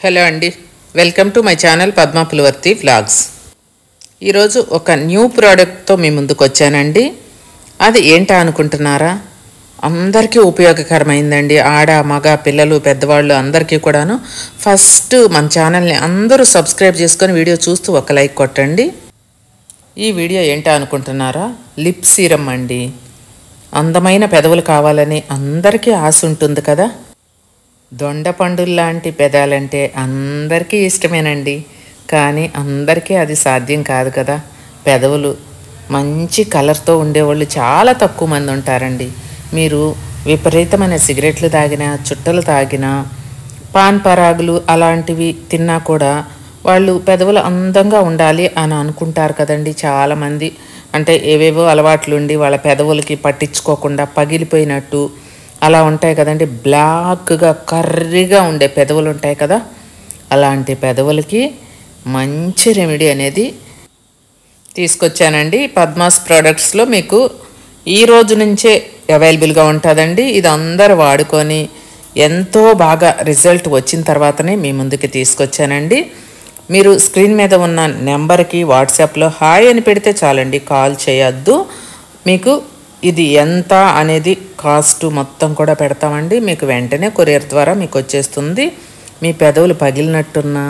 Hello అండి, welcome to my channel Padma Pulivarthi vlogs. ఈరోజు ఒక న్యూ ప్రోడక్ట్తో మీ ముందుకు వచ్చానండి. అది ఏంటా అనుకుంటున్నారా? అందరికీ ఉపయోగకరమైందండి. ఆడ మగ పిల్లలు పెద్దవాళ్ళు అందరికీ కూడాను. ఫస్ట్ మన ఛానల్ని అందరూ సబ్స్క్రైబ్ చేసుకొని వీడియో చూస్తూ ఒక లైక్ కొట్టండి. ఈ వీడియో ఏంటా అనుకుంటున్నారా? లిప్ సీరం అండి. అందమైన పెదవులు కావాలని అందరికీ ఆశ ఉంటుంది కదా. దొండపండుల్లాంటి పెదాలంటే అందరికీ ఇష్టమేనండి. కానీ అందరికీ అది సాధ్యం కాదు కదా. పెదవులు మంచి కలర్తో ఉండేవాళ్ళు చాలా తక్కువ మంది ఉంటారండి. మీరు విపరీతమైన సిగరెట్లు తాగినా, చుట్టలు తాగినా, పాన్ పరాగులు అలాంటివి తిన్నా కూడా వాళ్ళు పెదవులు అందంగా ఉండాలి అని అనుకుంటారు కదండి చాలామంది. అంటే ఏవేవో అలవాట్లు ఉండి వాళ్ళ పెదవులకి పట్టించుకోకుండా పగిలిపోయినట్టు అలా ఉంటాయి కదండి. బ్లాక్గా కర్రీగా ఉండే పెదవులు ఉంటాయి కదా. అలాంటి పెదవులకి మంచి రెమెడీ అనేది తీసుకొచ్చానండి. పద్మాస్ ప్రోడక్ట్స్లో మీకు ఈ రోజు నుంచే అవైలబుల్గా ఉంటుందండి. ఇది అందరూ వాడుకొని ఎంతో బాగా రిజల్ట్ వచ్చిన తర్వాతనే మీ ముందుకి తీసుకొచ్చానండి. మీరు స్క్రీన్ మీద ఉన్న నెంబర్కి వాట్సాప్లో హాయ్ అని పెడితే చాలండి, కాల్ చేయొద్దు. మీకు ఇది ఎంత అనేది కాస్ట్ మొత్తం కూడా పెడతామండి. మీకు వెంటనే కొరియర్ ద్వారా మీకు వచ్చేస్తుంది. మీ పెదవులు పగిలినట్టున్నా,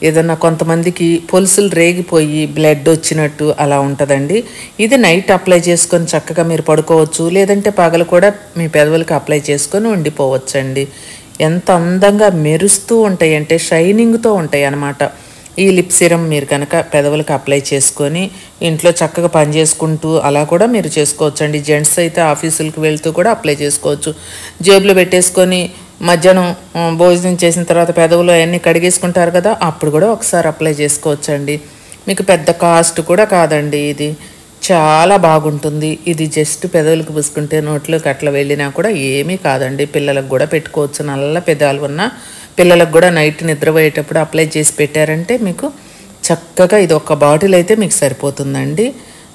ఏదన్నా కొంతమందికి పొలుసులు రేగిపోయి బ్లడ్ వచ్చినట్టు అలా ఉంటుందండి. ఇది నైట్ అప్లై చేసుకొని చక్కగా మీరు పడుకోవచ్చు. లేదంటే పగలు కూడా మీ పెదవులకి అప్లై చేసుకొని ఉండిపోవచ్చండి. ఎంత అందంగా మెరుస్తూ ఉంటాయి అంటే షైనింగ్తో ఉంటాయి అన్నమాట. ఈ లిప్ సీరం మీరు కనుక పెదవులకు అప్లై చేసుకొని ఇంట్లో చక్కగా పని చేసుకుంటూ అలా కూడా మీరు చేసుకోవచ్చు అండి. జెంట్స్ అయితే ఆఫీసులకు వెళ్తూ కూడా అప్లై చేసుకోవచ్చు. జేబులో పెట్టేసుకొని మధ్యాహ్నం భోజనం చేసిన తర్వాత పెదవులు అవన్నీ కడిగేసుకుంటారు కదా, అప్పుడు కూడా ఒకసారి అప్లై చేసుకోవచ్చండి. మీకు పెద్ద కాస్ట్ కూడా కాదండి. ఇది చాలా బాగుంటుంది. ఇది జస్ట్ పెదవులకు పూసుకుంటే నోట్లోకి అట్లా వెళ్ళినా కూడా ఏమీ కాదండి. పిల్లలకు కూడా పెట్టుకోవచ్చు. నల్ల పెదాలు ఉన్న పిల్లలకు కూడా నైట్ నిద్రపోయేటప్పుడు అప్లై చేసి పెట్టారంటే మీకు చక్కగా ఇది ఒక బాటిల్ అయితే మీకు సరిపోతుందండి.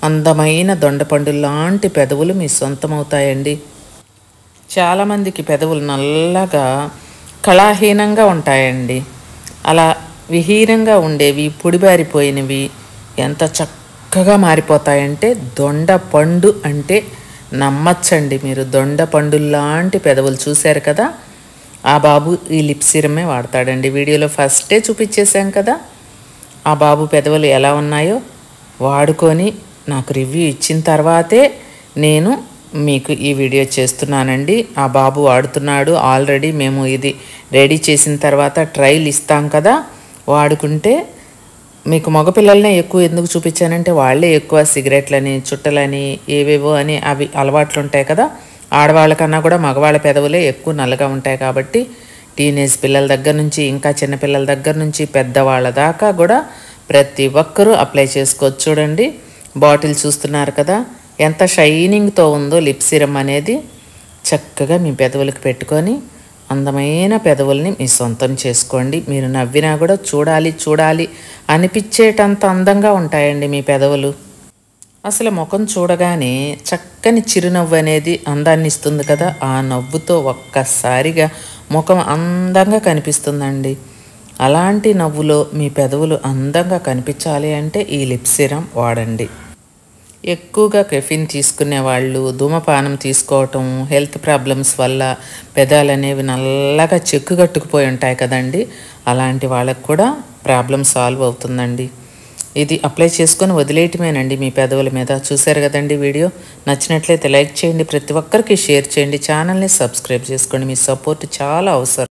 అందమైన దొండపండు లాంటి పెదవులు మీ సొంతం అవుతాయండి. చాలామందికి పెదవులు నల్లగా కళాహీనంగా ఉంటాయండి. అలా విహీనంగా ఉండేవి, పొడిబారిపోయినవి ఎంత చక్కగా మారిపోతాయంటే దొండపండు అంటే నమ్మచ్చండి మీరు. దొండపండు లాంటి పెదవులు చూశారు కదా. ఆ బాబు ఈ లిప్ సీరమే వాడతాడండి. వీడియోలో ఫస్టే చూపించేశాం కదా ఆ బాబు పెదవులు ఎలా ఉన్నాయో. వాడుకొని నాకు రివ్యూ ఇచ్చిన తర్వాతే నేను మీకు ఈ వీడియో చేస్తున్నానండి. ఆ బాబు వాడుతున్నాడు ఆల్రెడీ. మేము ఇది రెడీ చేసిన తర్వాత ట్రయల్ ఇస్తాం కదా. వాడుకుంటే మీకు మగపిల్లలనే ఎక్కువ ఎందుకు చూపించానంటే వాళ్ళే ఎక్కువ సిగరెట్లని, చుట్టలని, ఏవేవో అని అవి అలవాట్లు ఉంటాయి కదా. ఆడవాళ్ళకన్నా కూడా మగవాళ్ళ పెదవులే ఎక్కువ నల్లగా ఉంటాయి కాబట్టి టీనేజ్ పిల్లల దగ్గర నుంచి ఇంకా చిన్నపిల్లల దగ్గర నుంచి పెద్దవాళ్ళ దాకా కూడా ప్రతి ఒక్కరూ అప్లై చేసుకోవచ్చు. చూడండి బాటిల్ చూస్తున్నారు కదా ఎంత షైనింగ్తో ఉందో లిప్ సీరం అనేది. చక్కగా మీ పెదవులకు పెట్టుకొని అందమైన పెదవుల్ని మీ సొంతం చేసుకోండి. మీరు నవ్వినా కూడా చూడాలి చూడాలి అనిపించేటంత అందంగా ఉంటాయండి మీ పెదవులు. అసలు ముఖం చూడగానే చక్కని చిరునవ్వు అనేది అందాన్ని ఇస్తుంది కదా. ఆ నవ్వుతో ఒక్కసారిగా ముఖం అందంగా కనిపిస్తుందండి. అలాంటి నవ్వులో మీ పెదవులు అందంగా కనిపించాలి అంటే ఈ లిప్ సీరం వాడండి. ఎక్కువగా కెఫిన్ తీసుకునే వాళ్ళు, ధూమపానం తీసుకోవటం, హెల్త్ ప్రాబ్లమ్స్ వల్ల పెదాలు అనేవి నల్లగా చెక్కుగట్టుకుపోయి ఉంటాయి కదండి. అలాంటి వాళ్ళకు కూడా ప్రాబ్లం సాల్వ్ అవుతుందండి. ఇది అప్లై చేసుకొని వదిలేయటమేనండి మీ పెదవుల మీద. చూశారు కదండి వీడియో. నచ్చినట్లయితే లైక్ చేయండి, ప్రతి ఒక్కరికి షేర్ చేయండి, ఛానల్ని సబ్స్క్రైబ్ చేసుకోండి. మీ సపోర్ట్ చాలా అవసరం.